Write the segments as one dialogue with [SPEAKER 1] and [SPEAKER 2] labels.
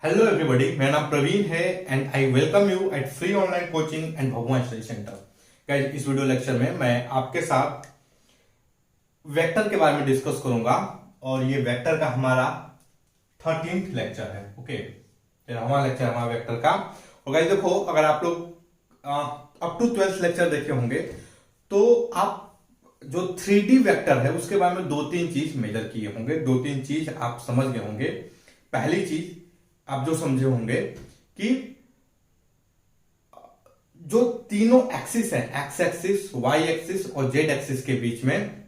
[SPEAKER 1] Hello everybody, मेरा नाम प्रवीण है and I welcome you at free online coaching and Bhagwan study centre. Guys, इस video lecture में मैं आपके साथ वेक्टर के बारे में डिस्कस करूंगा और ये वेक्टर का हमारा 13th लेक्चर है। ओके, हमारा लेक्चर हमारा वेक्टर का। और गाइस देखो, अगर आप लोग अप टू 12th लेक्चर देखे होंगे तो आप जो 3D वेक्टर है उसके बारे में दो तीन चीज मेजर किए होंगे, दो तीन चीज आप समझ गए होंगे। पहली चीज आप जो समझे होंगे कि जो तीनों एक्सिस है, एक्स एक्सिस, वाई एक्सिस और जेड एक्सिस के बीच में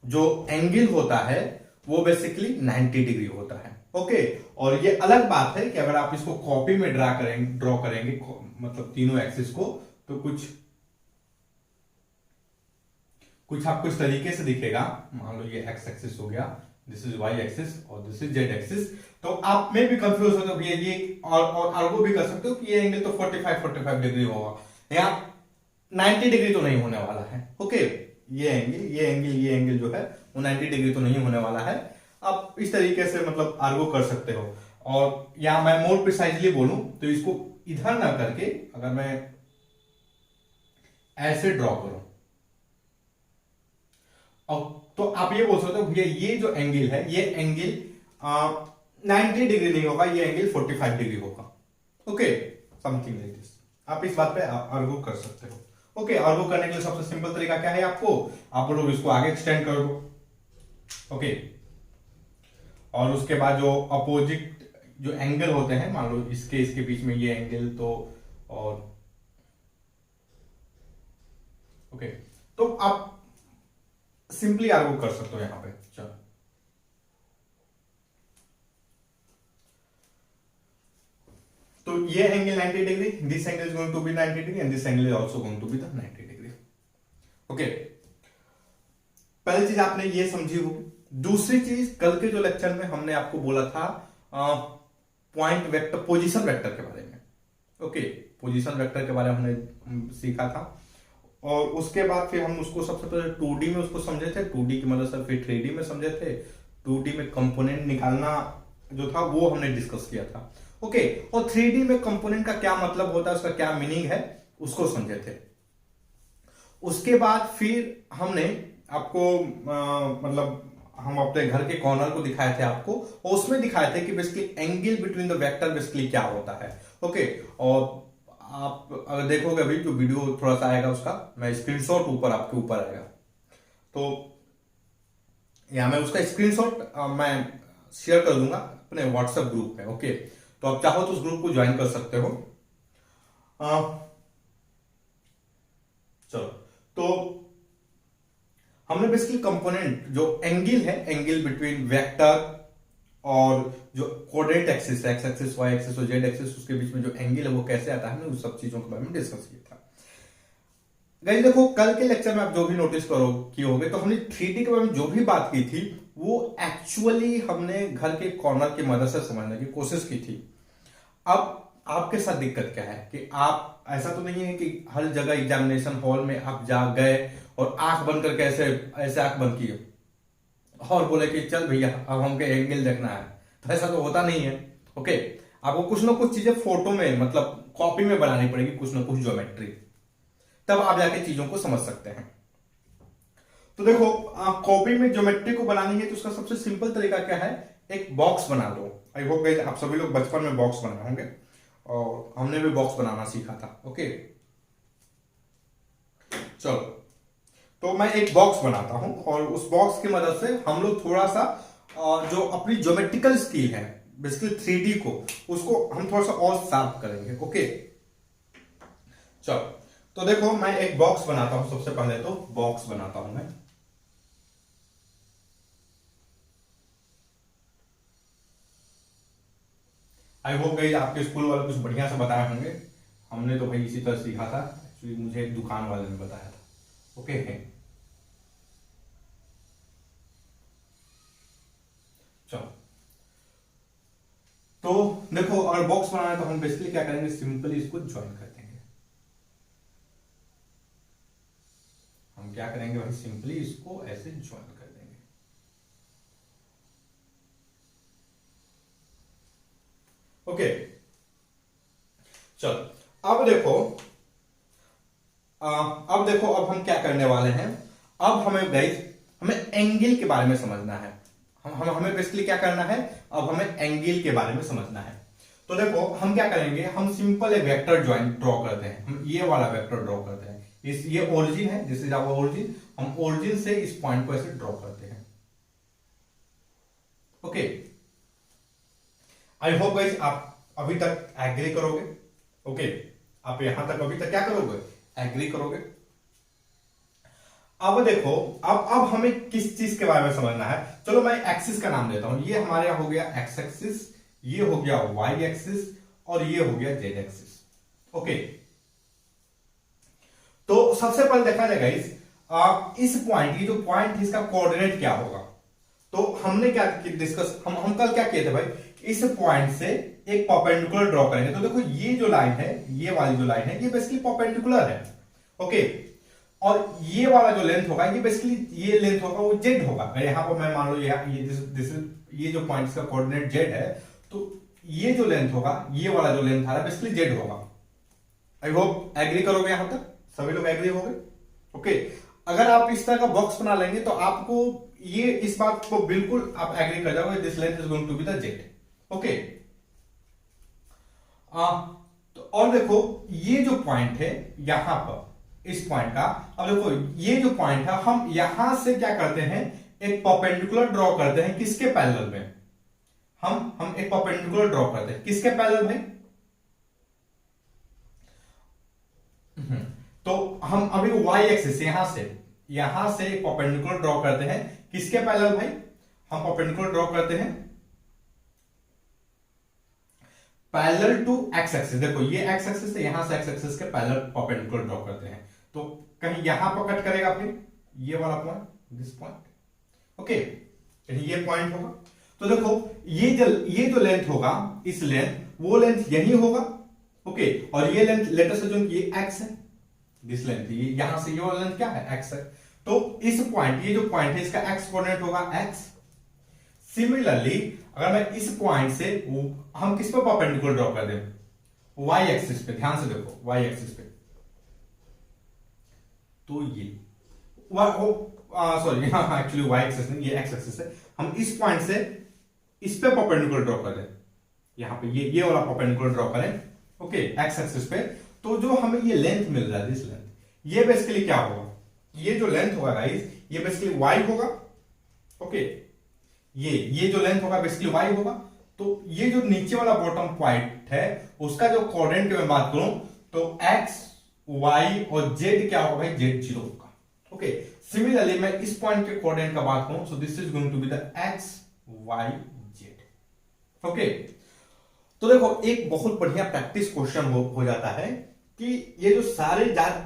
[SPEAKER 1] जो एंगल होता है वो बेसिकली 90 डिग्री होता है। ओके, और ये अलग बात है कि अगर आप इसको कॉपी में ड्रॉ करेंगे मतलब तीनों एक्सिस को, तो कुछ आपको इस तरीके से दिखेगा। मान लो ये एक्स एक्सिस हो गया, दिस इज वाई एक्सिस और दिस इज जेड एक्सिस। तो आप में भी कंफ्यूज होते हो भैया ये, और आर्गो भी कर सकते हो कि ये एंगल तो 45 डिग्री होगा, या 90 डिग्री तो नहीं होने वाला है। ओके, ये एंगल जो है वो 90 डिग्री तो नहीं होने वाला है। आप इस तरीके से मतलब आर्गो कर सकते हो। और या मैं मोर प्रिसाइजली बोलूं तो इसको इधर ना करके अगर मैं ऐसे ड्रॉ करूं, और तो आप ये बोल सकते हो भैया ये जो एंगल है ये एंगल 90 डिग्री नहीं होगा, ये एंगल 45 डिग्री होगा। Okay, something like this. आप इस बात पे आर्गू कर सकते हो। ओके, आर्गू करने के लिए सबसे सिंपल तरीका क्या है, आपको आप लोग इसको आगे एक्सटेंड कर दो। ओके, और उसके बाद जो अपोजिट जो एंगल होते हैं, मान लो इसके बीच में ये एंगल, तो और ओके, तो आप सिंपली आर्गू कर सकते हो यहां पे। चलो, तो ये angle 90 degree, this angle is going to be 90 degree and this angle is also going to be the 90 degree. Okay, पहली चीज आपने ये समझी होगी। दूसरी चीज, कल के जो लेक्चर में हमने आपको बोला था पॉइंट वेक्टर, पोजीशन वेक्टर के बारे में। ओके, पोजीशन वेक्टर के बारे में हमने सीखा था। और उसके बाद फिर हम उसको सबसे पहले 2D में उसको समझे थे, 2D की मदद से फिर 3D में समझे थे। 2D में कंपोनेंट निकालना जो था वो हमने डिस्कस किया था। ओके, और 3D में कंपोनेंट का क्या मतलब होता है, उसका क्या मीनिंग है, उसको समझे थे। उसके बाद फिर हमने आपको मतलब हम अपने घर के कॉर्नर को दिखाए थे आपको, और उसमें दिखाए थे कि basically angle between the vector basically क्या होता है। ओके, और आप अगर देखोगे अभी जो वीडियो थोड़ा सा आएगा उसका मैं स्क्रीनशॉट ऊपर आपके ऊपर आएगा, तो या मैं उसका स्क्रीनशॉट मैं शेयर कर दूंगा अपने व्हाट्सएप ग्रुप में। ओके, तो आप चाहो तो उस ग्रुप को ज्वाइन कर सकते हो। चलो, तो हमने बेसिकली कंपोनेंट जो एंगल है, एंगल बिटवीन वेक्टर और जो कोऑर्डिनेट एक्सिस है, एक्स एक्सिस, वाई एक्सिस और जेड एक्सिस, उसके बीच में जो एंगल है वो कैसे आता है, उस सब चीजों के बारे में डिस्कस किया था। गाइस देखो, कल के लेक्चर में आप जो भी नोटिस करो किए होगे, तो हमने 3D के बारे में जो भी बात की थी वो एक्चुअली हमने घर के कॉर्नर की मदद से समझने की कोशिश की थी। अब आपके साथ दिक्कत क्या है कि आप, ऐसा तो नहीं है कि हर जगह एग्जामिनेशन हॉल में आप जा गए और आंख बंद करके ऐसे ऐसे आंख बंद किए और बोले कि चल भैया अब हमको एंगल देखना है, तो ऐसा तो होता नहीं है। ओके, आपको कुछ ना कुछ चीजें फोटो में मतलब कॉपी में बनानी पड़ेगी, कुछ ना कुछ ज्योमेट्री, तब आप जाके चीजों को समझ सकते हैं। तो देखो, कॉपी में ज्योमेट्री को बनानी है तो उसका सबसे सिंपल तरीका क्या है, एक बॉक्स बना लो। आई होप गाइस आप सभी लोग बचपन में बॉक्स बनाए होंगे और हमने भी बॉक्स बनाना सीखा था। ओके, चलो, तो मैं एक बॉक्स बनाता हूं और उस बॉक्स की मदद से हम लोग थोड़ा सा जो अपनी ज्योमेट्रिकल स्किल है बेसिकली 3D को, उसको हम थोड़ा सा और शार्प करेंगे। ओके, चलो, तो देखो मैं एक बॉक्स बनाता हूं। सबसे पहले तो बॉक्स बनाता हूं मैं। आई होप गाइस आपके स्कूल वाले कुछ बढ़िया से बताए होंगे। हमने तो भाई इसी तरह सीखा था, एक्चुअली मुझे एक दुकान वाले ने बताया था। ओके, चलो, तो देखो अगर बॉक्स बनाना है तो हम बेसिकली क्या करेंगे, सिंपली इसको ज्वाइन कर देंगे। हम क्या करेंगे भाई, सिंपली इसको ऐसे ज्वाइन कर देंगे। ओके चलो अब हम क्या करने वाले हैं। अब हमें गाइस हमें एंगल के बारे में समझना है। हमें बेसिकली क्या करना है, अब हमें एंगल के बारे में समझना है। तो देखो हम क्या करेंगे, हम सिंपल एक वेक्टर ड्रॉ करते हैं। हम ये वाला वेक्टर ड्रॉ करते हैं। ये ओरिजिन है, दिस इज आवर ओरिजिन। हम ओरिजिन से इस पॉइंट को ऐसे ड्रॉ करते हैं। ओके आई होप गाइस आप अभी तक एग्री करोगे। ओके आप यहां तक अभी तक क्या करोगे, एग्री करोगे। अब देखो अब हमें किस चीज के बारे में समझना है। चलो मैं एक्सिस का नाम देता हूं। ये हमारे यहां हो गया एक्स एक्सिस, ये हो गया वाई एक्सिस और ये हो गया जेड एक्सिस। ओके तो सबसे पहले देखा जाएगा इस पॉइंट, ये जो पॉइंट है इसका कोऑर्डिनेट क्या होगा। तो हमने क्या डिस्कस, हम कल क्या किए थे भाई, इस पॉइंट से एक परपेंडिकुलर ड्रॉ करेंगे। तो देखो ये जो लाइन है, ये वाली जो लाइन है, ये बेसिकली परपेंडिकुलर है। ओके और ये वाला जो लेंथ होगा, ये बेसिकली ये लेंथ होगा वो जेड होगा। अगर यहां पर मैं मान लो ये जो पॉइंट का कोऑर्डिनेट जेड है, तो ये जो लेंथ होगा, ये वाला जो लेंथ आ रहा है बेसिकली जेड होगा। आई होप एग्री करोगे, यहां तक सभी लोग एग्री हो गए। ओके अगर आप इस तरह का बॉक्स बना लेंगे तो आपको ये इस बात को बिल्कुल आप एग्री कर जाओगे, this length is going to be the Z. Okay तो और देखो ये जो पॉइंट है यहां पर, इस पॉइंट का, अब देखो ये जो पॉइंट है, हम यहां से क्या करते हैं, एक परपेंडिकुलर ड्रॉ करते हैं। किसके पैरेलल में, हम एक परपेंडिकुलर ड्रॉ करते हैं। किसके पैरेलल में, तो हम अभी y एक्सिस यहां से एक परपेंडिकुलर ड्रॉ करते हैं। किसके पैरेलल भाई, हम परपेंडिकुलर ड्रॉ करते हैं पैरेलल टू एक्स एक्सिस। देखो ये एक्स एक्सिस है, यहां से एक्स एक्सिस के पैरेलल परपेंडिकुलर ड्रॉ करते हैं। तो कहीं यहां पर कट करेगा फिर ये वाला पॉइंट, दिस पॉइंट। ओके कहीं ये पॉइंट होगा। तो देखो ये जो लेंथ होगा, इस लेंथ, वो लेंथ यही होगा। ओके और ये लेंथ लेटेस्ट जो ये एक्स है, दिस लेंथ, ये यहां से ये वाला लेंथ क्या है, एक्स है। तो इस पॉइंट, ये जो पॉइंट है इसका एक्स कोऑर्डिनेट होगा एक्स। सिमिलरली अगर मैं इस पॉइंट से हम किस पर परपेंडिकुलर ड्रॉ कर दें, वाई एक्सिस पे, ध्यान से देखो वाई एक्सिस पे, तो ये सॉरी एक्चुअली वाई एक्सिस नहीं, ये एक्स एक्सिस है। हम इस पॉइंट से इस पे परपेंडिकुलर ड्रॉ कर दें, यहां पे ये वाला परपेंडिकुलर ड्रॉ करें। ओके एक्स एक्सिस पे, तो जो हमें ये लेंथ मिल रहा है, दिस लेंथ, ये बेसिकली क्या होगा, ये जो लेंथ होगा गाइस, ये बेसिकली वाई होगा। ओके ये जो लेंथ होगा बेसिकली वाई होगा। तो ये जो नीचे वाला बॉटम पॉइंट है, उसका जो कोऑर्डिनेट की मैं बात करूं तो एक्स वाई और जेड क्या होगा भाई, जेड 0 होगा। ओके सिमिलरली मैं इस पॉइंट के कोऑर्डिनेट का बात करूं, so this is going to be the X Y Z. Okay तो देखो एक बहुत बढ़िया प्रैक्टिस क्वेश्चन हो जाता है कि ये जो सारे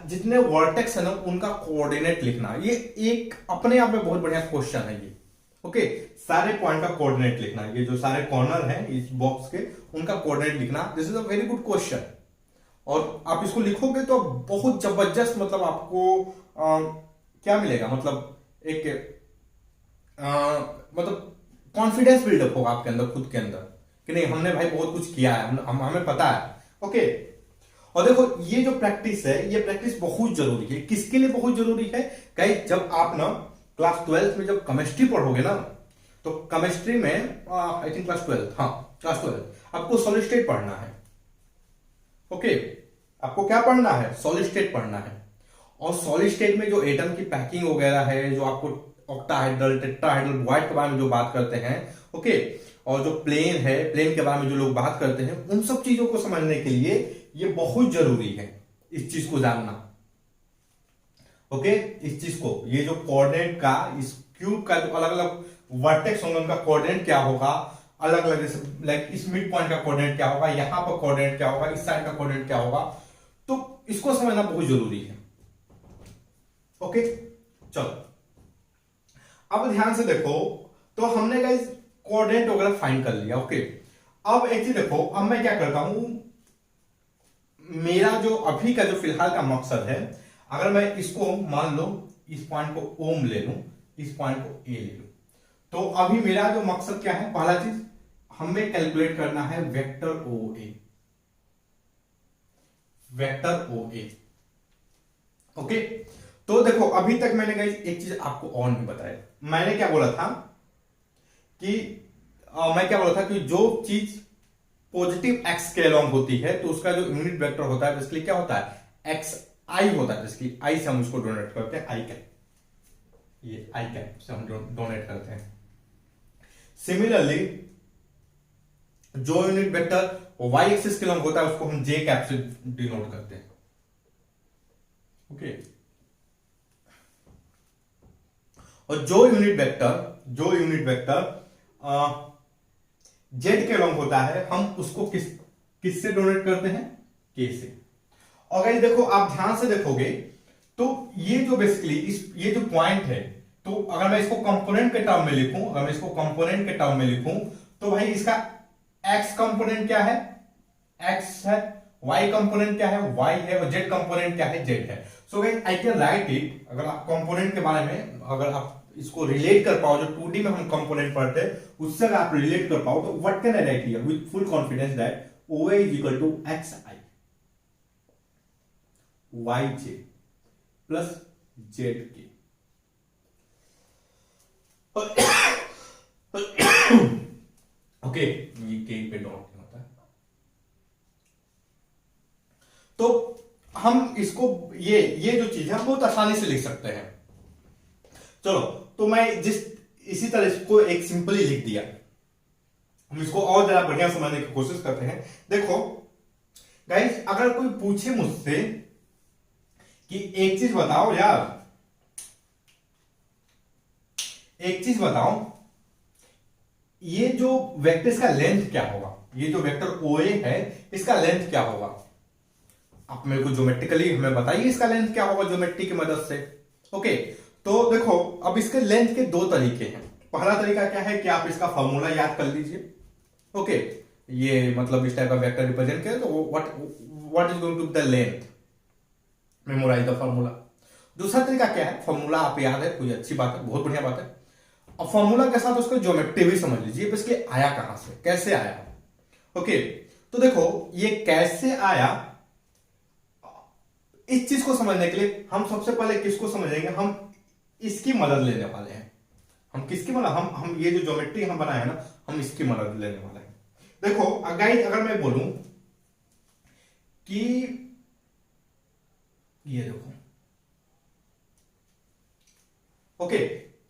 [SPEAKER 1] जितने वर्टेक्स है ना, उनका कोऑर्डिनेट लिखना, ये एक अपने आप में बहुत बढ़िया क्वेश्चन है ये। ओके सारे पॉइंट का कोऑर्डिनेट लिखना, ये जो सारे कॉर्नर हैं इस बॉक्स के, उनका कोऑर्डिनेट लिखना, this is a very good question. और आप इसको लिखोगे तो बहुत जबरदस्त, मतलब आपको क्या मिलेगा, मतलब एक मतलब कॉन्फिडेंस बिल्डअप होगा आपके अंदर, खुद के अंदर, कि नहीं हमने भाई बहुत कुछ किया है, हमें पता है। ओके और देखो ये जो प्रैक्टिस है, ये प्रैक्टिस बहुत जरूरी है। किसके लिए बहुत जरूरी है गाइस, जब आप ना क्लास 12 में जब केमिस्ट्री पढ़ोगे ना, तो केमिस्ट्री में आई थिंक क्लास 12, हाँ क्लास 12 आपको सॉलिड स्टेट पढ़ना है। ओके आपको क्या पढ़ना है, सॉलिड स्टेट पढ़ना है। और सॉलिड स्टेट में जो एटम की पैकिंग वगैरह है, जो आपको ऑक्टाहाइड्रल टेट्राहाइड्रल बॉन्ड के बारे में जो बात करते हैं, ओके और जो प्लेन है, प्लेन के बारे में जो लोग बात करते हैं, उन सब चीजों को समझने के लिए ये बहुत जरूरी है इस चीज को जानना। ओके इस चीज को, ये जो कोऑर्डिनेट का, इस क्यूब का जो अलग अलग वर्टेक्स होंगे उनका कोऑर्डिनेट क्या होगा, अलग अलग, जैसे लाइक इस मिड पॉइंट का कोऑर्डिनेट क्या होगा, यहां पर कोऑर्डिनेट क्या होगा, इस साइड का कोऑर्डिनेट क्या होगा, तो इसको समझना बहुत जरूरी है। ओके चलो अब ध्यान से देखो, तो हमने गाइस कोऑर्डिनेट वगैरह फाइंड कर लिया। ओके अब एक चीज देखो, अब मैं क्या करता हूं, मेरा जो अभी का जो फिलहाल का मकसद है, अगर मैं इसको मान लो इस पॉइंट को ओम ले लूं, इस पॉइंट को ए ले लूं, तो अभी मेरा जो मकसद क्या है, पहला चीज हमें कैलकुलेट करना है vector O A, vector O A. Okay, तो देखो अभी तक मैंने गाइस एक चीज आपको और नहीं बताया। मैंने क्या बोला था कि मैं क्या बोला था कि जो चीज पॉजिटिव एक्स के अलॉन्ग होती है तो उसका जो यूनिट वेक्टर होता है बेसिकली क्या होता है, एक्स आई होता है। बेसिकली आई से हम उसको डोनेट करते हैं, आई कैप, ये आई कैप से हम डोनेट करते हैं। सिमिलरली जो यूनिट वेक्टर वाई एक्सिस के अलॉन्ग होता है उसको हम जे कैप से डिनोट करते हैं। ओके, और जो यूनिट वेक्टर जेड के अलॉन्ग होता है हम उसको किससे डोनेट करते हैं, के से। और अगर देखो आप ध्यान से देखोगे तो ये जो बेसिकली ये जो पॉइंट है, तो अगर मैं इसको कंपोनेंट के टर्म में लिखूं, तो भाई इसका एक्स कंपोनेंट क्या है, एक्स है, वाई कंपोनेंट क्या है, वाई है, और जेड कंपोनेंट क्या है, जेड है। So guys I can write it, अगर आप कंपोनेंट के बारे में अगर आप इसको रिलेट कर पाओ, जो 2D में हम कंपोनेंट पढ़ते हैं उससे अगर आप रिलेट कर पाओ, तो what can I write here with full confidence that OA is equal to X I Y J plus Z K. Okay, ये के पे डॉट नहीं होता है, तो हम इसको ये जो चीज है बहुत आसानी से लिख सकते हैं। चलो, तो मैं इसी तरह इसको एक सिंपली लिख दिया, हम इसको और ज्यादा बढ़िया समझने की कोशिश करते हैं। देखो गाइस, अगर कोई पूछे मुझसे कि एक चीज बताओ यार, एक चीज बताओ, ये जो वेक्टर इसका लेंथ क्या होगा, ये जो वेक्टर OA है इसका लेंथ क्या होगा, आप मेरे को ज्योमेट्रिकली हमें बताइए इसका लेंथ क्या होगा ज्योमेट्री की मदद से। ओके, तो देखो अब इसके लेंथ के दो तरीके हैं। पहला तरीका क्या है कि आप इसका फॉर्मूला याद कर लीजिए। ओके, ये मतलब इस टाइप का वेक्टर रिप्रेजेंट करें तो what is going to be the length, memorise the formula. दूसरा तरीका क्या है, फॉर्मूला आप याद है, कोई अच्छी बात है, बहुत बढ़िया बात है। अब फॉर्मूला के साथ उसको ज्योमेट्री भी समझ लीजिए, इसके आया कहां से, कैसे आया। ओके, तो देखो ये कैसे आया, इस चीज को समझने के लिए हम सबसे पहले किसको समझेंगे, हम इसकी मदद लेने वाले हैं। हम किसकी मदद, हम ये जो ज्योमेट्री हम बनाए हैं ना, हम इसकी मदद लेने वाले हैं। देखो गाइस, अगर मैं बोलूं कि ये देखो, ओके,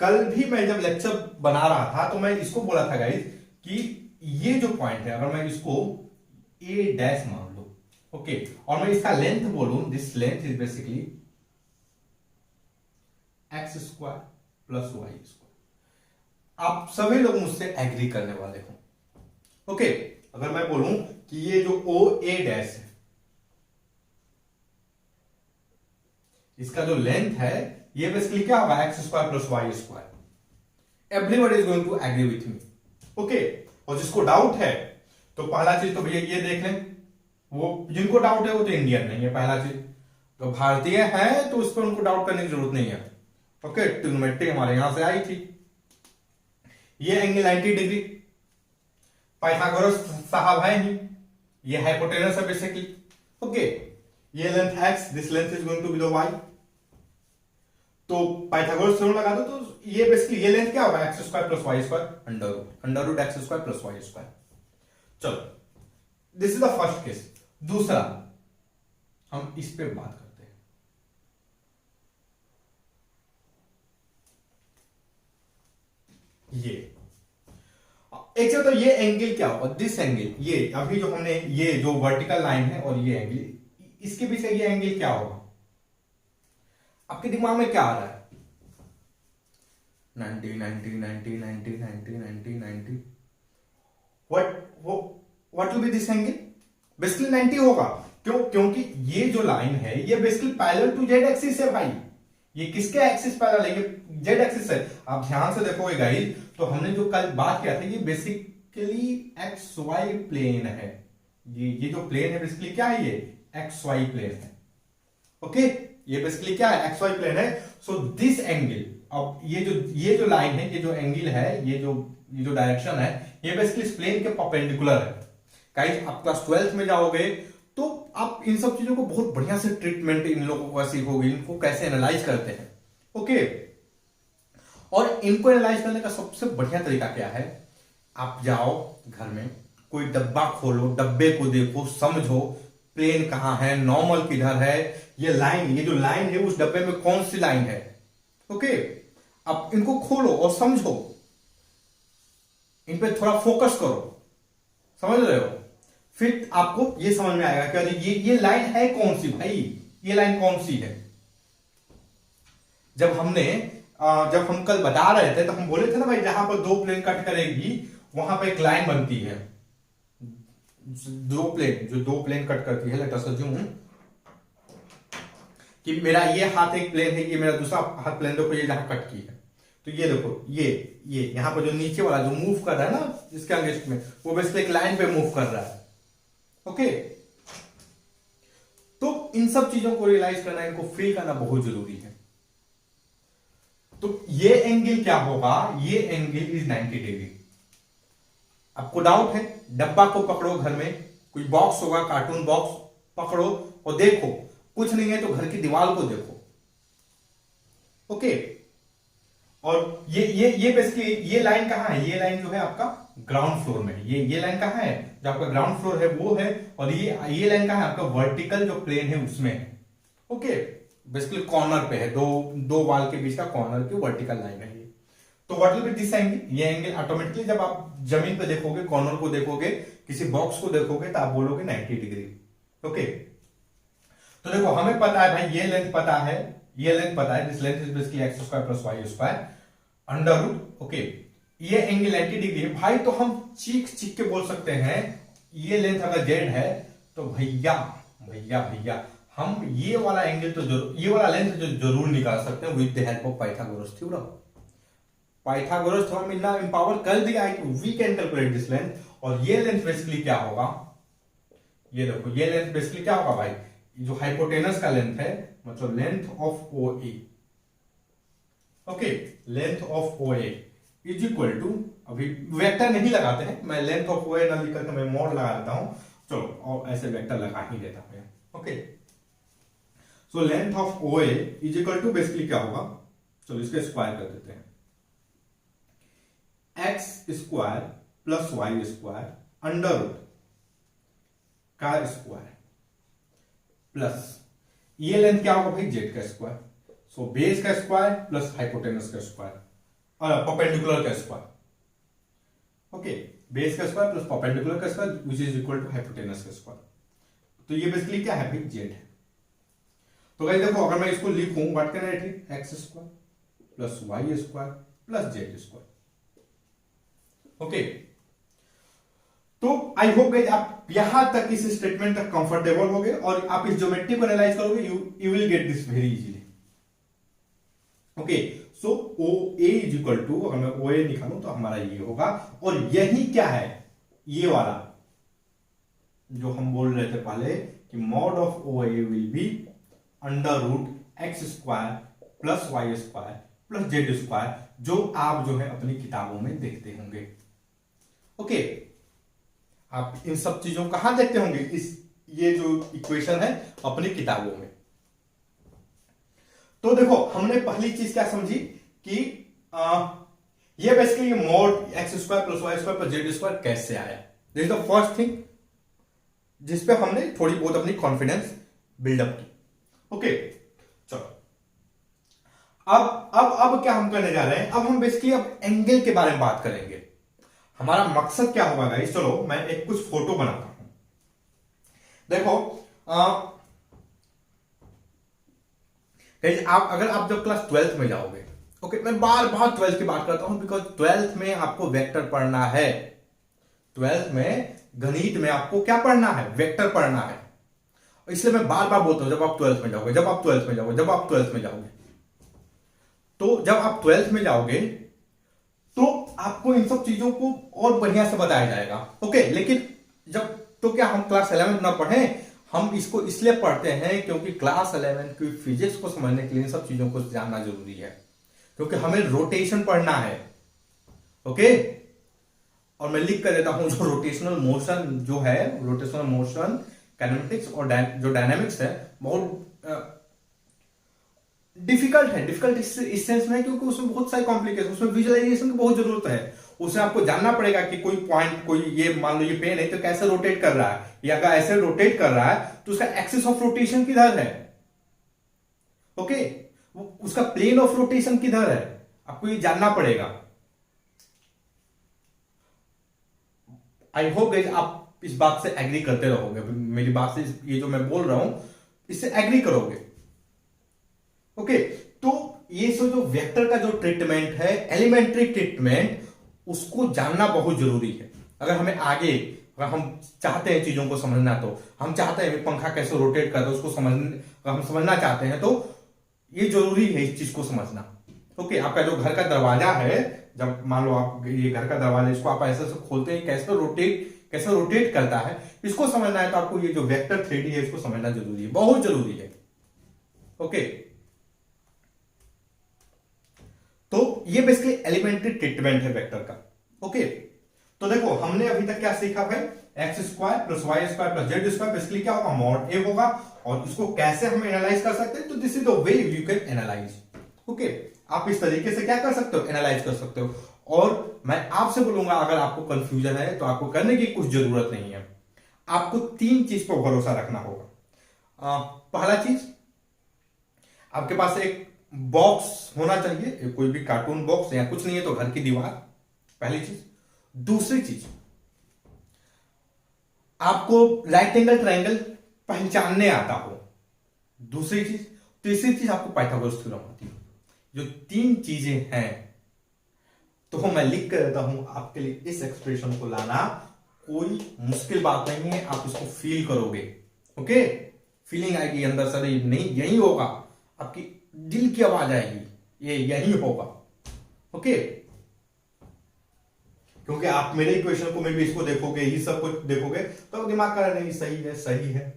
[SPEAKER 1] कल भी मैं जब लेक्चर बना रहा था तो मैं इसको बोला था गाइस कि ये जो पॉइंट है अगर मैं इसको A डैश मान लूं, ओके, और मैं इसका लेंथ बोलूं, this length is basically X square plus Y square. आप सभी लोग मुझसे एग्री करने वाले हो। ओके, अगर मैं बोलूं कि ये जो OA डैश है इसका जो लेंथ है ये बेसिकली क्या होगा, x square plus Y square. Everybody is going to agree with me. Okay, और जिसको डाउट है तो पहला चीज तो भैया ये देख लें, वो जिनको डाउट है वो तो इंडियन नहीं है, पहला चीज तो भारतीय है तो उस पर उनको डाउट करने की जरूरत नहीं है। ओके, ट्रिग्नोमेट्री हमारे यहां से आई थी, ये एंगल 90 डिग्री, पाइथागोरस साहब है ही, ये हाइपोटेनस है बेसिकली। ओके, ये length x, this length is going to be the y, तो पाइथागोरस थ्योरम लगा दो, तो ये बेसिकली ये लेंथ क्या होगा, x square plus Y square under root x square plus Y square. चलो, this is the first case. दूसरा हम इस पे बात करते हैं, ये एक चीज, तो ये एंगल क्या होगा, दिस एंगल, ये अभी जो हमने ये जो वर्टिकल लाइन है और ये एंगल, इसके बीच ये एंगल क्या होगा, आपके दिमाग में क्या आ रहा है, 90 90 90 90 90 90 90, what will be this angle, basically 90 होगा। क्यों, क्योंकि ये जो लाइन है ये basically parallel to Z axis है भाई, ये किसके एक्सिस पैरेलल है, ये जेड एक्सिस है। आप ध्यान से देखोगे गाइस, तो हमने जो कल बात किया था ये बेसिकली एक्स वाई प्लेन है, ये जो प्लेन है बेसिकली क्या है, ये एक्स वाई प्लेन है। ओके, ये बेसिकली क्या है, एक्स वाई प्लेन है। सो दिस एंगल अब ये जो लाइन है, ये जो एंगल है, ये जो डायरेक्शन है, ये बेसिकली इस प्लेन के परपेंडिकुलर है। गाइस आप क्लास 12th में जाओगे तो आप इन सब चीजों को बहुत बढ़िया से ट्रीटमेंट इन लोगों को सीखोगे, इनको कैसे एनालाइज करते हैं। ओके, और इनको एनालाइज करने का सबसे बढ़िया तरीका क्या है, आप जाओ घर में, कोई डब्बा खोलो, डब्बे को देखो, समझो प्लेन कहां है, नॉर्मल किधर है, ये जो लाइन है उस डब्बे में कौन सी लाइन है। ओके, अब इनको खोलो और समझो, इन पे थोड़ा फोकस करो, समझ रहे हो, फिर आपको ये समझ में आएगा कि अरे ये लाइन है कौन सी भाई, ये लाइन कौन सी है। जब हम कल बता रहे थे तो हम बोले थे ना भाई, जहां पर दो प्लेन कट करेगी वहां पर एक लाइन बनती है, दो प्लेन कट करती है। लेट अस अज्यूम कि मेरा ये हाथ एक प्लेन है, ये मेरा दूसरा हाथ प्लेन, देखो ये जहां कट की है, तो ये देखो ये यहां पर जो नीचे वाला जो मूव कर रहा है ना इसके अगेंस्ट में, वो बेसिकली एक लाइन पे मूव कर रहा है। ओके, तो इन सब चीजों को रियलाइज करना, इनको फील करना बहुत जरूरी है। तो ये एंगल क्या होगा, ये एंगल इज 90 डिग्री। आपको डाउट है, डब्बा को पकड़ो, घर में कोई बॉक्स होगा, कार्टून बॉक्स पकड़ो और देखो, कुछ नहीं है तो घर की दीवार को देखो। ओके, और ये बेसिकली ये लाइन कहां है, ये लाइन जो है आपका ग्राउंड फ्लोर में है। ये लाइन कहां है, जो आपका ग्राउंड फ्लोर है वो है, और ये लाइन कहां है, आपका वर्टिकल जो प्लेन है उसमें है। ओके, बेसिकली कॉर्नर पे है, दो वॉल के बीच का कॉर्नर की वर्टिकल लाइन है ये। तो what will be this angle, ये एंगल ऑटोमेटिकली जब आप जमीन पे देखोगे, कॉर्नर को देखोगे, किसी बॉक्स को देखोगे तो आप बोलोगे 90 डिग्री। ओके, तो देखो हमें पता है भाई, ये लेंथ पता है, ये लेंथ पता है, this length is basically x square plus y square under root. Okay, ये एंगल 90 डिग्री है भाई, तो हम चीख के बोल सकते हैं, ये लेंथ अगर z है तो भैया हम ये वाला एंगल तो जरूर, ये वाला लेंथ जो जरूर निकाल सकते हैं with the help of Pythagoras theorem. Pythagoras theorem इतना एम्पावर कर दिया है कि we can calculate this length. और ये लेंथ बेसिकली क्या होगा, ये देखो, ये लेंथ बेसिकली क्या होगा भाई, जो हाइपोटेनस का लेंथ है, मतलब length of O A. Okay, length of O A is equal to, अभी वेक्टर नहीं लगाते हैं, मैं लेंथ ऑफ ओ ए ना लिख करके मैं मोड लगा देता हूं, चलो और ऐसे वेक्टर लगा ही देता हूं। Okay, so length of O A is equal to basically क्या होगा, चलो इसके स्क्वायर कर देते हैं, X square plus Y square under root का स्क्वायर प्लस ये लेंथ क्या होगा भाई, जेड का स्क्वायर। सो बेस का स्क्वायर प्लस हाइपोटेनस का स्क्वायर और परपेंडिकुलर का स्क्वायर। ओके, बेस का स्क्वायर प्लस परपेंडिकुलर का square which is equal to hypotenuse का स्क्वायर। तो ये बेसिकली क्या है भाई, जेड है। तो गाइस देखो, अगर मैं इसको लिखूं, what can I write, X square plus Y square plus Z square. Okay, तो आई होप गाइस आप यहां तक इस स्टेटमेंट तक कंफर्टेबल हो गए और आप इस ज्योमेट्री को एनालाइज करोगे, you will get this very easily. Okay, so O A is equal to, अगर मैं ओ ए निकालूं तो हमारा ये होगा, और यही क्या है, ये वाला जो हम बोल रहे थे पहले कि mod of O A will be under root x square plus Y square plus Z square, जो आप जो है अपनी किताबों में देखते होंगे। ओके, आप इन सब चीजों को कहां देखते होंगे, ये जो इक्वेशन है अपनी किताबों में। तो देखो, हमने पहली चीज क्या समझी कि ये basically mod X square plus Y square plus Z square कैसे आया, this is the first thing जिसपे हमने थोड़ी बहुत अपनी कॉन्फिडेंस बिल्डअप की। ओके, चलो अब क्या हम करने जा रहे हैं, अब हम बेसिकली अब एंगल के बारे में बात करेंगे। हमारा मकसद क्या होगा गाइस, चलो मैं एक कुछ फोटो बनाता हूं। देखो अगर आप जब क्लास 12th में जाओगे, ओके, मैं बार 12th की बात करता हूं बिकॉज 12th में आपको वेक्टर पढ़ना है। 12th में गणित में आपको क्या पढ़ना है, वेक्टर पढ़ना है। इसलिए मैं बार बोलता हूं, जब आप 12th में जाओगे, जब आप 12th में जाओगे, जब आप 12th में जाओगे, तो जब आप 12th में जाओगे तो आपको इन सब चीजों को और बढ़िया से बताया जाएगा। ओके, लेकिन जब तो क्या हम क्लास 11 ना पढ़ें, हम इसको इसलिए पढ़ते हैं क्योंकि क्लास 11 की फिजिक्स को समझने के लिए इन सब चीजों को जानना जरूरी है। क्योंकि हमें रोटेशन पढ़ना है। ओके, और मैं लिख कर देता हूं जो रोटेशनल मोशन जो है, रोटेशनल मोशन काइनेमेटिक्स और जो डायनामिक्स है, बहुत डिफिकल्ट है। डिफिकल्ट इस सेंस में क्योंकि उसमें बहुत सारे कॉम्प्लिकेशन, उसमें विजुअलाइजेशन की बहुत जरूरत है। उसमें आपको जानना पड़ेगा कि कोई पॉइंट, कोई ये मान लो ये पेन है तो कैसे रोटेट कर रहा है, या अगर ऐसे रोटेट कर रहा है तो उसका एक्सिस ऑफ रोटेशन किधर है। ओके, उसका प्लेन ऑफ रोटेशन किधर है, आपको ये जानना पड़ेगा। आई होप गाइस आप इस बात से एग्री करते रहोगे, मेरी बात से ये जो मैं बोल रहा हूं इससे एग्री करोगे। ओके, तो ये जो वेक्टर का जो ट्रीटमेंट है, एलिमेंट्री ट्रीटमेंट, उसको जानना बहुत जरूरी है। अगर हमें आगे, अगर हम चाहते हैं चीजों को समझना, तो हम चाहते हैं पंखा कैसे रोटेट करता है उसको अगर हम समझना चाहते हैं तो ये जरूरी है इस चीज को समझना। ओके, आपका जो घर का दरवाजा है, जब मान लो आप ये घर का दरवाजा, इसको आप ऐसे खोलते हैं, कैसे रोटेट करता है, इसको समझना है तो आपको ये जो वेक्टर 3D है इसको समझना जरूरी है, बहुत जरूरी है। ओके, तो ये बेसिकली एलिमेंट्री ट्रीटमेंट है वेक्टर का। ओके, तो देखो हमने अभी तक क्या सीखा भाई, X square plus Y square plus Z square basically क्या होगा, मॉड ए होगा। और इसको कैसे हम एनालाइज कर सकते हैं, तो this is the way you can analyse. Okay, आप इस तरीके से क्या कर सकते हो, एनालाइज कर सकते हो। और मैं आपसे बोलूंगा अगर आपको कंफ्यूजन है तो आपको करने की कुछ जरूरत नहीं है, आपको 3 चीज पर भरोसा रखना होगा। पहला चीज, आपके पास एक बॉक्स होना चाहिए, कोई भी कार्टून बॉक्स, या कुछ नहीं है तो घर की दीवार, पहली चीज। दूसरी चीज, आपको राइट एंगल ट्रायंगल पहचानने आता हो। दूसरी चीज, तीसरी चीज आपको पाइथागोरस थ्योरम आती है। जो 3 चीजें हैं तो मैं लिख कर देता हूं आपके लिए, इस एक्सप्रेशन को लाना कोई मुश्किल बात नहीं है, आप इसको फील करोगे। ओके, फीलिंग आएगी अंदर से, नहीं यही होगा, आपकी दिल की आवाज आएगी, ये यही होगा। ओके, क्योंकि आप मेरे इक्वेशन को में भी इसको देखोगे, ये सब कुछ देखोगे तो दिमाग का नहीं सही है,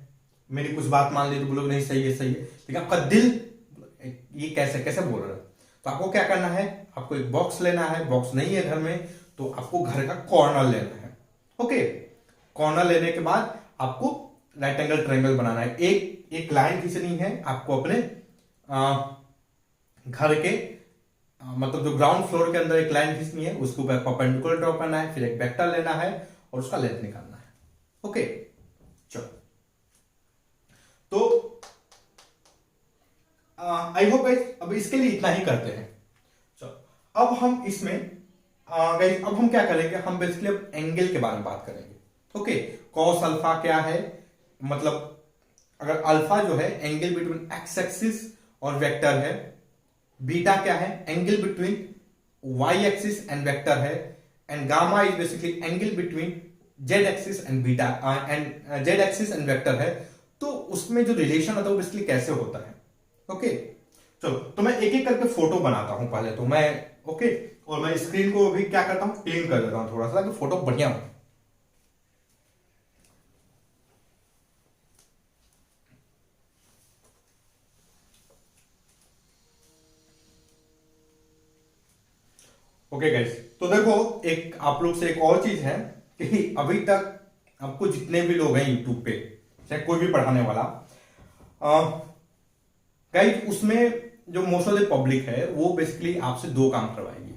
[SPEAKER 1] मेरी कुछ बात मान ली तो बोलोगे नहीं सही है, लेकिन आपका दिल ये कैसे बोल रहा है। तो आपको क्या करना है, आपको एक बॉक्स लेना है, बॉक्स नहीं है घर में तो आपको घर का कॉर्नर लेना है। ओके, कॉर्नर लेने के बाद आपको राइट एंगल ट्रायंगल बनाना है, एक लाइन खींचनी है आपको अपने घर के मतलब जो ग्राउंड फ्लोर के अंदर एक लाइन खींचनी है, उसके ऊपर परपेंडिकुलर ड्रॉ करना है, फिर एक वेक्टर लेना है और उसका लेंथ निकालना है। ओके, चलो, तो आई होप गाइस अब इसके लिए इतना ही करते हैं। चलो, अब हम इसमें गाइस अब हम क्या करेंगे, हम बेसिकली अब एंगल के बारे में बात करेंगे। ओके, कॉस अल्फा क्या है, मतलब अगर अल्फा जो है एंगल बिटवीन एक्स एक्सिस और वेक्टर है, बीटा क्या है, angle between y axis and vector है, and gamma is basically angle between z axis and beta and Z axis and vector है। तो उसमें जो रिलेशन होता है वो बेसिकली कैसे होता है। ओके, चलो, तो मैं एक एक करके फोटो बनाता हूं पहले तो मैं। ओके, और मैं स्क्रीन को भी क्या करता हूं, क्लीन कर देता हूं थोड़ा सा, ताकि फोटो बढ़िया हो। ओके गाइस, तो देखो एक आप लोग से एक और चीज है कि अभी तक आपको जितने भी लोग हैं यूट्यूब पे, चाहे कोई भी पढ़ाने वाला गाइस, उसमें जो मोस्ट ऑफ द पब्लिक है वो बेसिकली आपसे 2 काम करवाएगी,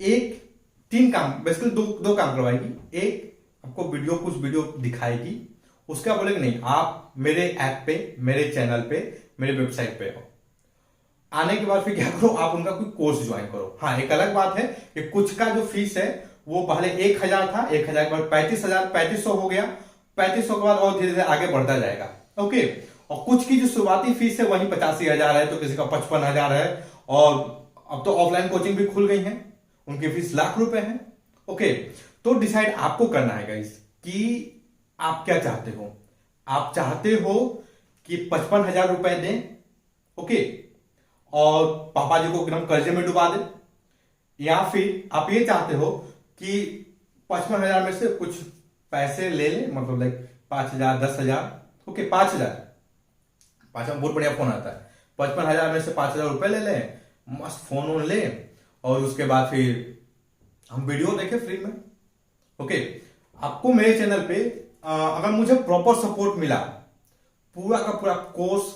[SPEAKER 1] एक 3 काम, बेसिकली दो काम करवाएगी। एक आपको कुछ वीडियो दिखाएगी, उसका बोलेगी नहीं आप मेरे ऐप पे, मेरे चैनल पे, मेरे वेबसाइट पे आओ। आने के बाद फिर क्या करो, आप उनका कोई कोर्स ज्वाइन करो। हाँ, एक अलग बात है कि कुछ का जो फीस है वो पहले 1000 था, 1000 के बाद 3500 हो गया, 3500 के बाद और धीरे धीरे आगे बढ़ता जाएगा। ओके, और कुछ की जो शुरुआती फीस है वही 85,000 है, तो किसी का 55,000 है, और अब तो ऑफलाइन कोचिंग भी खुल गई है, उनकी फीस लाख रुपए है। ओके, तो डिसाइड आपको करना है गाइस कि आप क्या चाहते हो। आप चाहते हो कि 55,000 रुपए दें, ओके, और पापा जी को एकदम कर्जे में डुबा दे, या फिर आप ये चाहते हो कि 55,000 में से कुछ पैसे ले ले, मतलब लाइक 5,000 10,000, ओके 5,000 बहुत बढ़िया फोन आता है, 55,000 में से 5,000 रुपए ले लें, मस्त फोन वोन ले, और उसके बाद फिर हम वीडियो देखें फ्री में। ओके, आपको मेरे चैनल पे अगर मुझे प्रॉपर सपोर्ट मिला, पूरा का पूरा कोर्स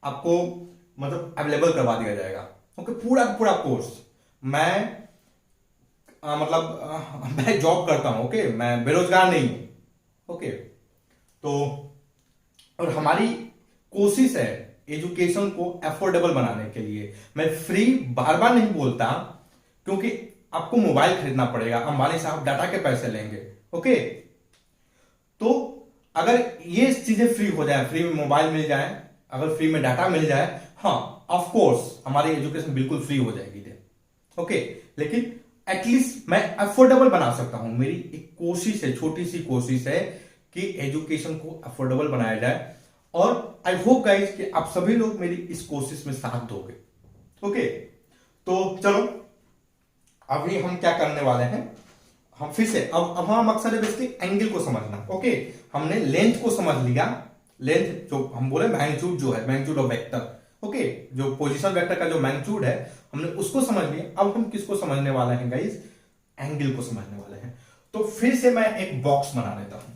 [SPEAKER 1] आपको मतलब अवेलेबल करवा दिया जाएगा। ओके, पूरा का पूरा कोर्स। मैं मैं जॉब करता हूं, ओके, मैं बेरोजगार नहीं हूं। ओके, तो और हमारी कोशिश है एजुकेशन को अफोर्डेबल बनाने के लिए। मैं फ्री बार बार नहीं बोलता, क्योंकि आपको मोबाइल खरीदना पड़ेगा, अंबानी साहब डाटा के पैसे लेंगे। ओके, तो अगर ये चीजें फ्री हो जाए, फ्री में मोबाइल मिल जाए, अगर फ्री में डाटा मिल जाए, हाँ ऑफ कोर्स हमारी एजुकेशन बिल्कुल फ्री हो जाएगी। ओके, लेकिन एटलीस्ट मैं अफोर्डेबल बना सकता हूं। मेरी एक कोशिश है, छोटी सी कोशिश है कि एजुकेशन को अफोर्डेबल बनाया जाए, और आई होप गाइस कि आप सभी लोग मेरी इस कोशिश में साथ दोगे। ओके, तो चलो अभी हम क्या करने वाले हैं, हम फिर से अब हमारा मकसद है बेसिकली एंगल को समझना। ओके, हमने लेंथ को समझ लिया, लेंथ जो हम बोले मैग्नीट्यूड जो है, मैग्नीट्यूड ऑफ वेक्टर। ओके, जो पोजीशन वेक्टर का जो मैग्नीट्यूड है हमने उसको समझ लिया। अब हम किसको समझने वाले हैं गाइस, एंगल को समझने वाले हैं। तो फिर से मैं एक बॉक्स बना लेता हूं।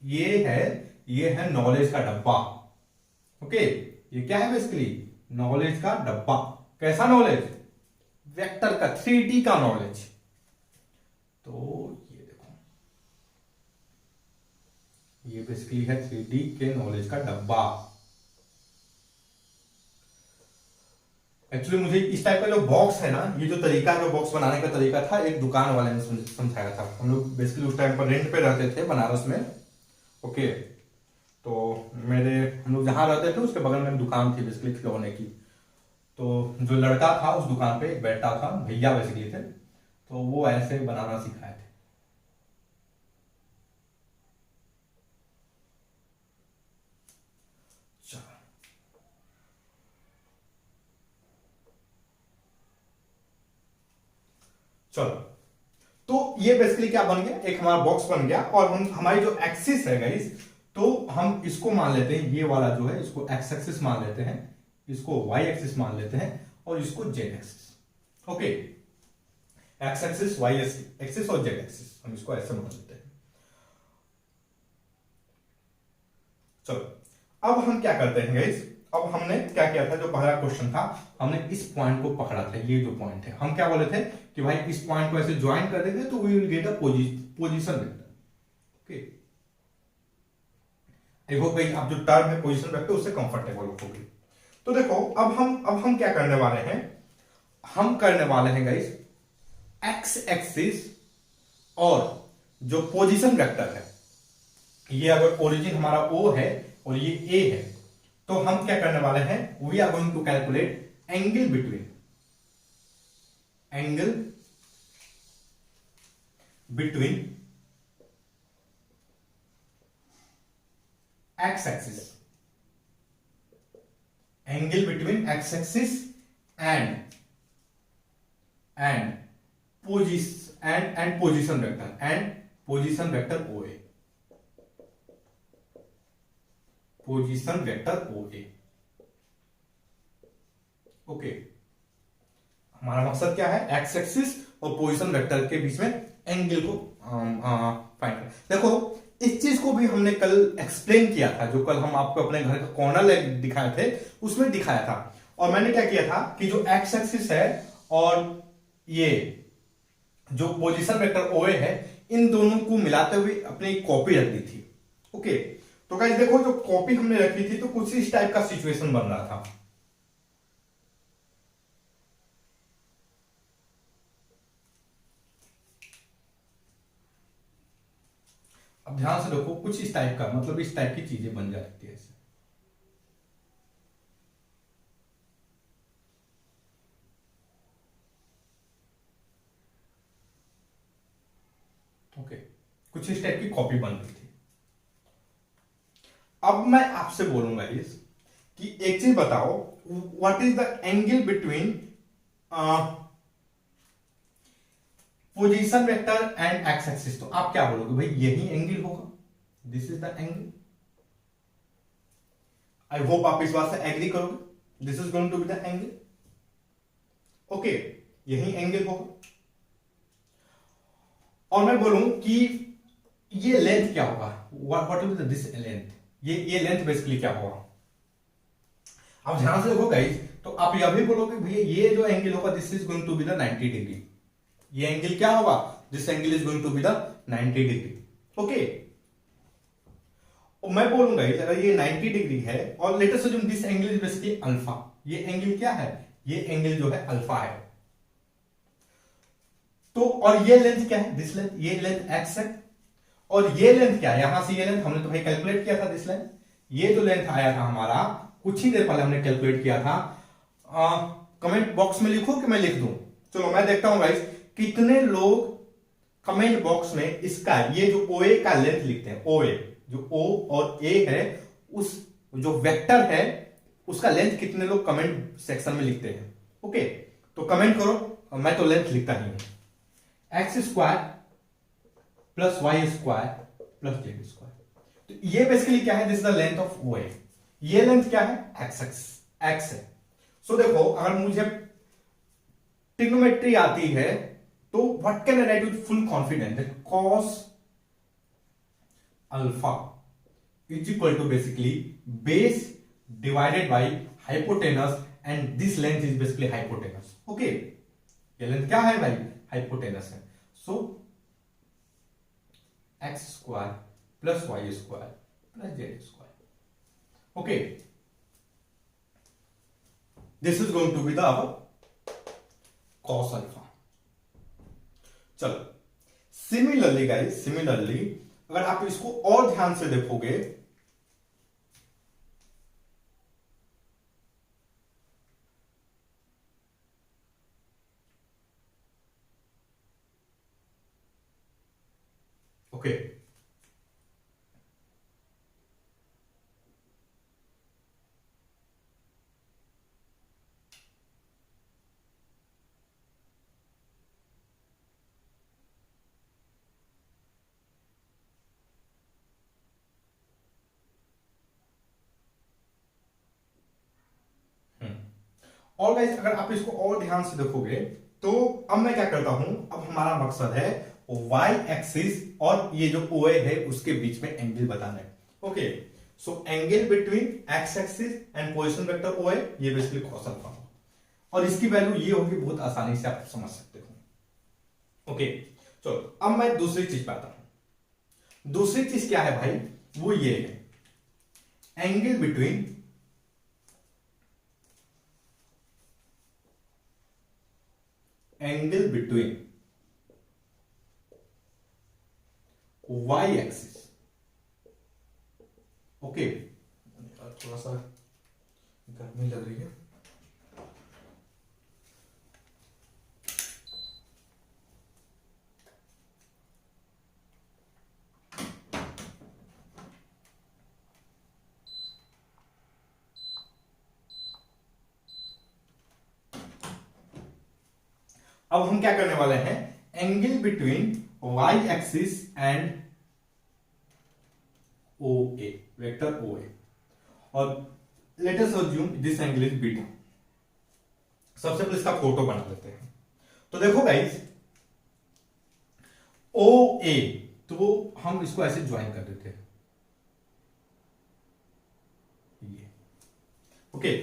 [SPEAKER 1] ये है नॉलेज का डब्बा। ओके, ये क्या है बेसिकली, नॉलेज का डब्बा। कैसा नॉलेज, वेक्टर का, 3D का नॉलेज। तो ये देखो, ये बेसिकली है 3D के नॉलेज का डब्बा। एक्चुअली मुझे इस टाइप का जो बॉक्स है ना, ये जो तरीका है, जो बॉक्स बनाने का तरीका था, एक दुकान वाले ने समझाया था। हम लोग बेसिकली उस टाइम पर रेंट पे रहते थे बनारस में। ओके, तो हम लोग जहां रहते थे उसके बगल में दुकान थी बेसिकली खिलौने की। तो जो लड़का था उस दुकान पे बैठा था, भैया बेसिकली थे, तो वो ऐसे बनाना सिखाए थे। चलो, तो ये बेसिकली क्या बन गया, एक हमारा बॉक्स बन गया, और हम हमारी जो एक्सिस है गाइस, तो हम इसको मान लेते हैं, ये वाला जो है इसको एक्स एक्सिस मान लेते हैं, इसको वाई एक्सिस मान लेते हैं, और इसको Z axis. Okay, X axis, Y axis और जेड एक्सिस, हम इसको ऐसे मान लेते हैं। चलो, अब हम क्या करते हैं गाइस, अब हमने क्या किया था, जो पहला क्वेश्चन था, हमने इस पॉइंट को पकड़ा था। ये जो पॉइंट है, हम क्या बोले थे कि भाई इस पॉइंट को ऐसे ज्वाइन कर देंगे तो we will get a position vector. Okay, I hope भाई आप जो टर्म है पोजीशन वेक्टर उससे कंफर्टेबल होगी। तो देखो, अब हम क्या करने वाले हैं, हम करने वाले हैं गाइस एक्स एक्सिस और जो पोजीशन वेक्टर है, ये अगर ओरिजिन हमारा O है और ये A है, तो हम क्या करने वाले हैं, we are going to calculate angle between x axis, angle between x axis and position vector OA, position vector OA। Okay, हमारा मकसद क्या है, एक्स एक्सिस और पोजीशन वेक्टर के बीच में एंगल को फाइंड कर। देखो, इस चीज को भी हमने कल एक्सप्लेन किया था, जो कल हम आपको अपने घर का कॉर्नर दिखाए थे, उसमें दिखाया था। और मैंने क्या किया था कि जो एक्स एक्सिस है और ये जो पोजीशन वेक्टर OA है, इन दोनों को मिलाते हुए अपनी कॉपी रख दी थी। ओके, तो गाइस देखो, जो कॉपी हमने रखी थी तो कुछ इस टाइप का सिचुएशन बन रहा था। अब ध्यान से देखो, कुछ इस टाइप का, मतलब इस टाइप की चीजें बन जाती है ऐसे। ओके, कुछ इस टाइप की कॉपी बन रही थी। अब मैं आपसे बोलूंगा इस कि एक चीज बताओ, what is the angle between position vector and X axis. तो आप क्या बोलोगे, भाई यही एंगल होगा, this is the angle. I hope आप इस बात से एग्री करोगे। This is going to be the angle. Okay, यही एंगल होगा। और मैं बोलूं कि ये लेंथ क्या होगा, what will be this length, ये लेंथ बेसिकली क्या होगा। आप ध्यान से देखो गाइस, तो आप यह भी बोलोगे भैया ये जो एंगल होगा this is going to be the 90 degree. ये एंगल क्या होगा, this angle is going to be the 90 degree. Okay, और मैं बोलूंगा अगर ये 90 डिग्री है और let us assume this angle is basically alpha. ये एंगल क्या है, ये एंगल जो है अल्फा है। तो और ये लेंथ क्या है, दिस लेंथ, ये लेंथ एक्स है। और ये लेंथ क्या है, यहां से ये लेंथ हमने तो भाई कैलकुलेट किया था, दिस लेंथ। ये जो लेंथ आया था हमारा कुछ ही देर पहले हमने कैलकुलेट किया था। कमेंट बॉक्स में लिखो कि मैं लिख दूं। चलो मैं देखता हूं गाइस कितने लोग कमेंट बॉक्स में इसका ये जो ओए का लेंथ लिखते हैं। ओए जो ओ और ए है, उस जो वेक्टर है उसका लेंथ कितने लोग कमेंट सेक्शन में लिखते हैं। ओके, तो कमेंट करो। मैं तो लेंथ लिखता ही हूं, x square plus Y square plus Z square. तो ये बेसिकली क्या है, this is the length of O A. ये लेंथ क्या है, एक्स है। सो देखो अगर मुझे ट्रिग्नोमेट्री आती है तो what can I write with full confidence that cos alpha is equal to basically base divided by hypotenuse and this length is basically hypotenuse. Okay, ये लेंथ क्या है भाई, हाइपोटेनस है। So x square plus Y square plus Z square. Okay, this is going to be the our cos alpha. चलो similarly guys, similarly अगर आप इसको और ध्यान से देखोगे ओके, और गाइस अगर आप इसको और ध्यान से देखोगे तो अब मैं क्या करता हूं, अब हमारा मकसद है y एक्सिस और ये जो OA है उसके बीच में एंगल बताना है। Okay, so angle between x axis and position vector OA ये बेसिकली cos अल्फा, और इसकी वैल्यू ये होगी, बहुत आसानी से आप समझ सकते हो। ओके, चलो अब मैं दूसरी चीज पे आता हूं। दूसरी चीज क्या है भाई, वो ये है angle between y axis. Okay, थोड़ा सा गर्मी लग रही है। अब हम क्या करने वाले हैं, angle between y axis and OA, vector OA, और let us assume this angle is beta. सबसे पहले इसका फोटो बना लेते हैं। तो देखो गाइस OA, तो हम इसको ऐसे ज्वाइन कर देते हैं ये। ओके,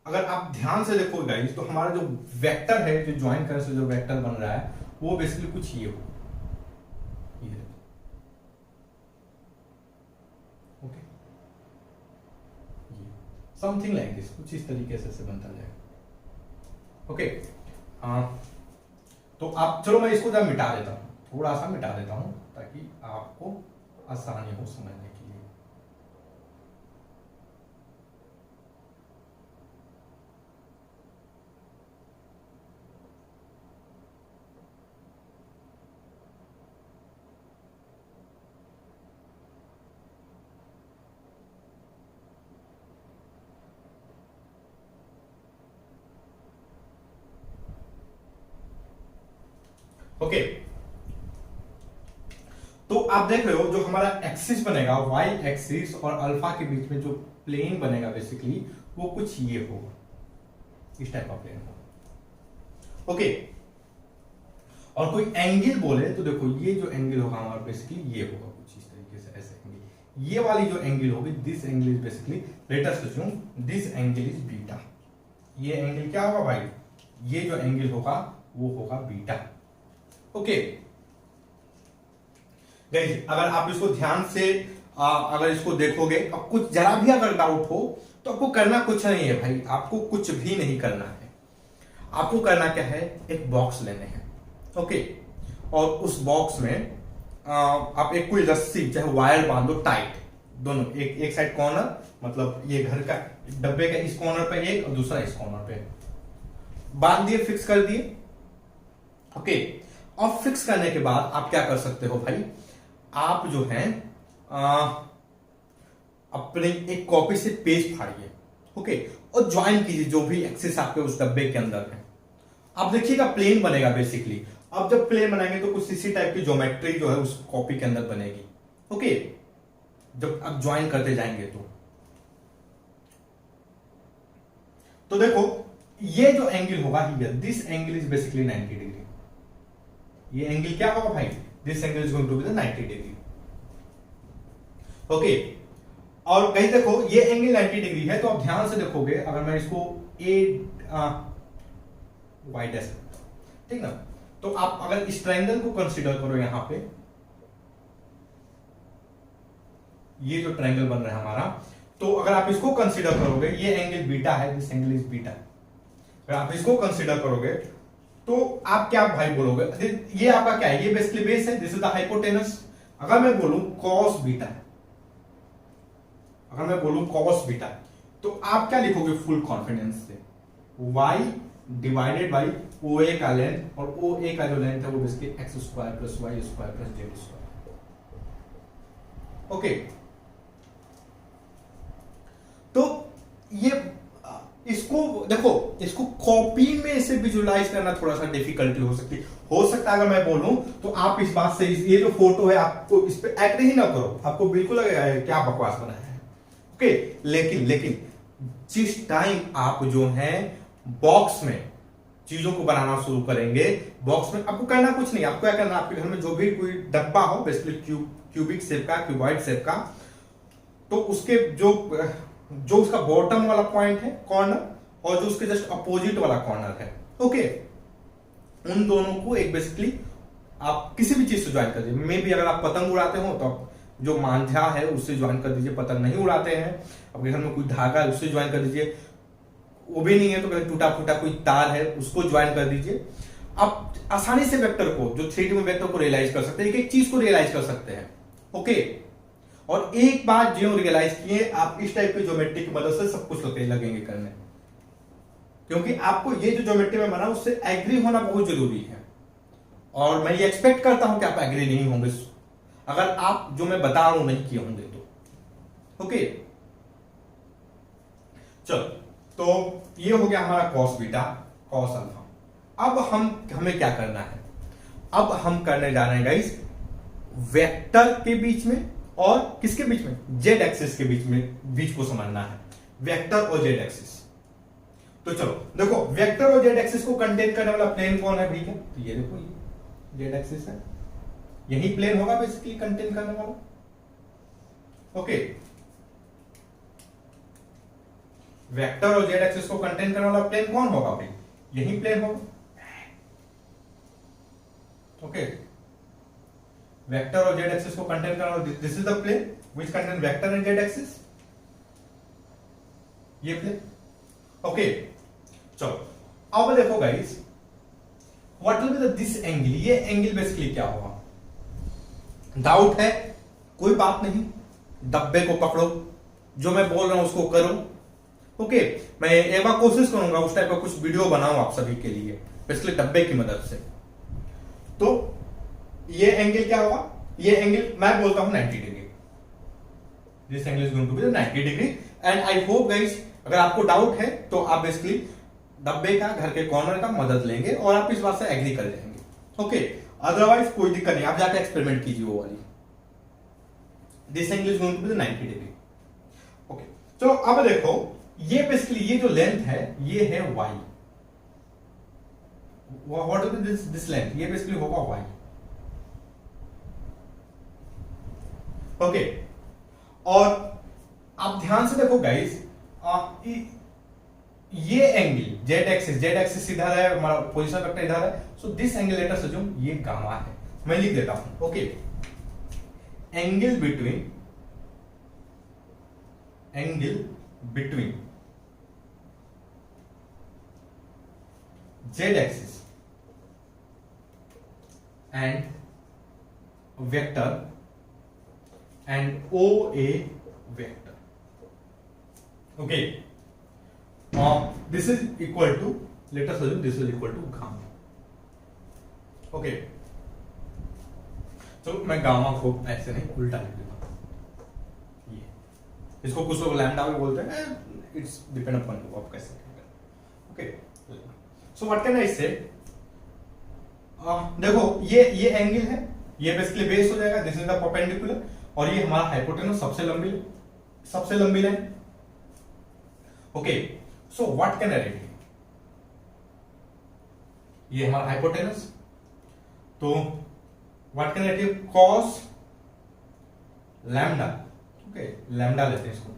[SPEAKER 1] अगर आप ध्यान से देखो गाइस तो हमारा जो वेक्टर है, जो ज्वाइन करने से जो वेक्टर बन रहा है वो बेसिकली कुछ ये हो, ये ओके, ये समथिंग लाइक दिस, कुछ इस तरीके से बनता जाएगा। ओके, तो आप चलो मैं इसको जरा मिटा देता हूं, थोड़ा सा मिटा देता हूं ताकि आपको आसानी हो समझने के लिए। ओके, तो आप देख रहे हो जो हमारा एक्सिस बनेगा y एक्सिस और अल्फा के बीच में जो प्लेन बनेगा बेसिकली वो कुछ ये होगा, इस टाइप का प्लेन होगा। ओके, और कोई एंगल बोले तो देखो ये जो एंगल होगा हमारा बेसिकली ये होगा कुछ इस तरीके से, ऐसे एंगल, ये वाली जो एंगल होगी this angle is basically, let us assume this angle is beta. ये एंगल क्या होगा भाई, ये जो एंगल होगा वो होगा बीटा। ओके गाइस, अगर आप इसको ध्यान से अगर इसको देखोगे, अब कुछ जरा भी अगर डाउट हो तो आपको करना कुछ नहीं है भाई, आपको कुछ भी नहीं करना है। आपको करना क्या है, एक बॉक्स लेने हैं। ओके, और उस बॉक्स में आप एक कोई रस्सी चाहे वायर बांधो टाइट, दोनों, एक साइड कॉर्नर, मतलब ये घर का डब्बे का इस कॉर्नर पे एक और दूसरा इस कॉर्नर पे बांध दिए, फिक्स कर दिए। ओके, और फिक्स करने के बाद आप क्या कर सकते हो भाई, आप जो है अपने एक कॉपी से पेज फाड़िए। ओके, और ज्वाइन कीजिए जो भी एक्सिस आपके उस डब्बे के अंदर है। आप देखिएगा प्लेन बनेगा बेसिकली। अब जब प्लेन बनाएंगे तो कुछ इसी टाइप की ज्योमेट्री जो है उस कॉपी के अंदर बनेगी। ओके, जब आप ज्वाइन करते जाएंगे तो देखो ये जो एंगल होगा here, this angle is basically 90 degree. ये एंगल क्या होगा भाई, this angle is going to be the 90 degree. Okay, और कहीं देखो ये एंगल 90 डिग्री है, तो आप ध्यान से देखोगे, अगर मैं इसको वाई डैश, ठीक ना, तो आप अगर इस ट्रायंगल को कंसीडर करो, यहां पे ये जो ट्रायंगल बन रहा है हमारा, तो अगर आप इसको कंसीडर करोगे, ये एंगल बीटा है, दिस एंगल इज बीटा। अगर आप इसको कंसीडर करोगे तो आप क्या भाई बोलोगे, ये आपका क्या है, ये बेसिकली बेस है, दिस इज द हाइपोटेनस। अगर मैं बोलूं कॉस बीटा, अगर मैं बोलूं कॉस बीटा, तो आप क्या लिखोगे फुल कॉन्फिडेंस से, y डिवाइडेड बाई ओ ए का लेंथ, और ओ ए का जो लेंथ है वो basically X square plus Y square plus Z square. Okay, तो ये इसको देखो, इसको कॉपी में से विजुलाइज करना थोड़ा सा डिफिकल्टी हो सकती है। हो सकता है अगर मैं बोलूं तो आप इस बात से, ये जो फोटो है आपको इस पे एक्ट ही ना करो, आपको बिल्कुल लगेगा क्या बकवास बनाया है। ओके, लेकिन जिस टाइम आप जो है बॉक्स में चीजों को बनाना शुरू करेंगे, बॉक्स में आपको करना कुछ नहीं, आपको क्या करना, आपके घर में जो भी कोई डब्बा हो बेसिकली क्यूबिक शेप का, क्यूबॉइड शेप का, तो उसके जो उसका बॉटम वाला पॉइंट है कॉर्नर, और जो उसके जस्ट अपोजिट वाला कॉर्नर है, ओके, उन दोनों को एक बेसिकली आप किसी भी चीज से ज्वाइन कर दीजिए। मे भी अगर आप पतंग उड़ाते हो तो आप जो मांझा है उससे ज्वाइन कर दीजिए, पतंग नहीं उड़ाते हैं, आपके घर में कोई धागा है उससे ज्वाइन कर दीजिए, वो भी नहीं है तो टूटा फूटा कोई तार है उसको ज्वाइन कर दीजिए। आप आसानी से वेक्टर को, जो 3D में वेक्टर को रियलाइज कर सकते हैं, एक चीज को रियलाइज कर सकते हैं। ओके, और एक बार जो रियलाइज किए, आप इस टाइप की ज्योमेट्री की मदद से सब कुछ लगेंगे करने, क्योंकि आपको ये जो ज्योमेट्री में बना उससे एग्री होना बहुत जरूरी है। और मैं ये एक्सपेक्ट करता हूं कि आप एग्री नहीं होंगे अगर आप जो मैं बता रहा हूं नहीं किए होंगे तो। ओके, चलो, तो ये हो गया हमारा कॉस बीटा कॉस अल्फा। अब हमें क्या करना है, अब हम करने जा रहे हैं गाइस वेक्टर के बीच में और किसके बीच में, जेड एक्सिस के बीच को समझना है, वेक्टर और जेड एक्सिस। तो चलो देखो, वेक्टर और जेड एक्सिस को कंटेन करने वाला प्लेन कौन है भैया, तो ये देखो, ये जेड एक्सिस है, यही प्लेन होगा बेसिकली कंटेन करने वाला। ओके, वेक्टर और जेड एक्सिस को कंटेन करने वाला प्लेन कौन होगा भाई, यही प्लेन होगा। ओके, वेक्टर और जेड एक्सिस को कंटेन करने वाला, this is the plane which contain vector and Z axis, ये प्लेन। ओके, चलो अब देखो guys, what will be this angle, ये एंगल बेसिकली क्या होगा, डाउट है कोई बात नहीं, डब्बे को पकड़ो, जो मैं बोल रहा हूं उसको करो। ओके, मैं एक बार कोशिश करूंगा उस टाइप का कुछ वीडियो बनाऊं आप सभी के लिए, बेसिकली डब्बे की मदद से। तो ये एंगल क्या होगा, ये एंगल मैं बोलता हूं 90 degree, this angle is going to be 90 degree. And I hope guys, अगर आपको डाउट है तो आप बेसिकली डब्बे का, घर के कॉर्नर का मदद लेंगे और आप इस बात से एग्री कर जाएंगे। ओके, अदरवाइज कोई दिक्कत नहीं, आप जाकर एक्सपेरिमेंट कीजिए वो वाली, this angle is going to be 90 degree. Okay, चलो अब देखो, ये बेसिकली ये जो लेंथ है ये है y, what is this length, ये बेसिकली होगा y। ओके, और आप ध्यान से देखो गाइस, ये एंगल जेड एक्सिस इधर है, हमारा पोजीशन वेक्टर इधर है, so this angle let us assume ये गामा है। मैं लिख देता हूं, okay, angle between z axis and vector and OA vector. Okay, this is equal to, let us assume this is equal to gamma. Okay, तो मैं gamma को ऐसे नहीं उल्टा लिख देता, ये इसको कुछ लोग लैम्डा भी बोलते हैं, इट्स डिपेंड अपॉन यू, आप कैसे करेंगे। ओके, सो व्हाट कैन आई से, देखो ये एंगल है, ये बेसिकली बेस हो जाएगा, दिस इज द परपेंडिकुलर, और ये हमारा हाइपोटेनस सबसे लंबी line. Okay, so what can I right, ये हमारा हाइपोटेनस, तो what can I right, cos lambda. Okay, lambda लेते हैं इसको,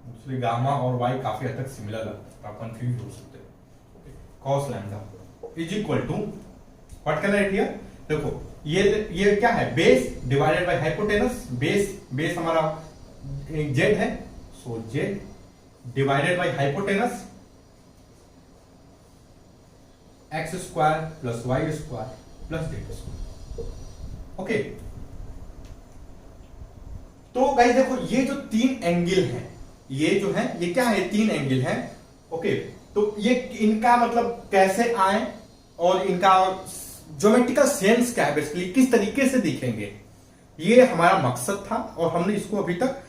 [SPEAKER 1] एक्चुअली गामा और वाई काफी हद तक सिमिलर लगता है, आप कंफ्यूज हो सकते हैं। Cos lambda is equal to what can I write here, देखो ये क्या है, base divided by hypotenuse, base हमारा जेड है, so z divided by hypotenuse x square plus Y square plus Z square. Okay, तो गाइस देखो ये जो तीन एंगल हैं, ये जो है ये क्या है, तीन एंगल हैं। ओके, तो ये इनका मतलब कैसे आए और इनका ज्योमेट्रिकल सेंस क्या है, बेसिकली किस तरीके से दिखेंगे, ये हमारा मकसद था और हमने इसको अभी तक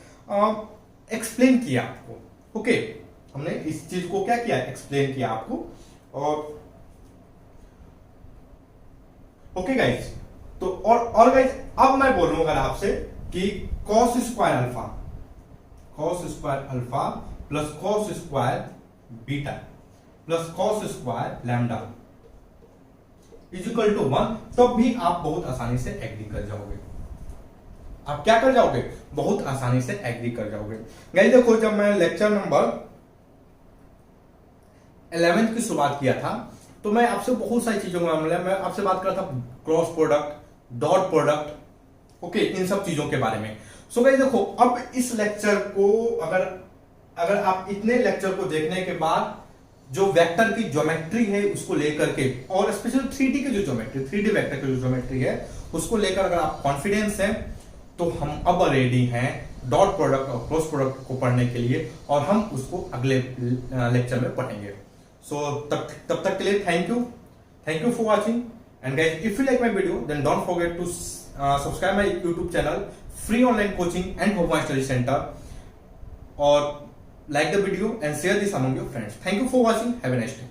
[SPEAKER 1] एक्सप्लेन किया आपको। ओके, हमने इस चीज को क्या किया, एक्सप्लेन किया आपको। और ओके गाइस, तो और गाइस अब मैं बोलूंगा अगर आपसे कि cos square alpha plus cos square beta plus cos square lambda is equal to 1, तब भी आप बहुत आसानी से एग्री कर जाओगे। आप क्या कर जाओगे, बहुत आसानी से एग्री कर जाओगे। गाइस देखो, जब मैं लेक्चर नंबर 11 की शुरुआत किया था तो मैं आपसे बहुत सारी चीजों का मैं आपसे बात कर रहा था, cross product, dot product, okay, इन सब चीजों के बारे में। सो गाइस देखो, अब इस लेक्चर को अगर आप इतने लेक्चर को देखने के बाद जो वेक्टर की ज्योमेट्री है उसको लेकर के, और स्पेशल 3D की जो ज्योमेट्री, 3D वेक्टर की जो ज्योमेट्री है उसको लेकर अगर आप कॉन्फिडेंस हैं, तो हम अब रेडी हैं डॉट प्रोडक्ट और क्रॉस प्रोडक्ट को पढ़ने के लिए, और हम उसको अगले लेक्चर में पढ़ेंगे। सो तब तक के लिए thank you for watching, and guys if you like my video then don't forget to subscribe my YouTube channel free online coaching and home study centre, और like the video and share this among your friends. Thank you for watching. Have a nice day.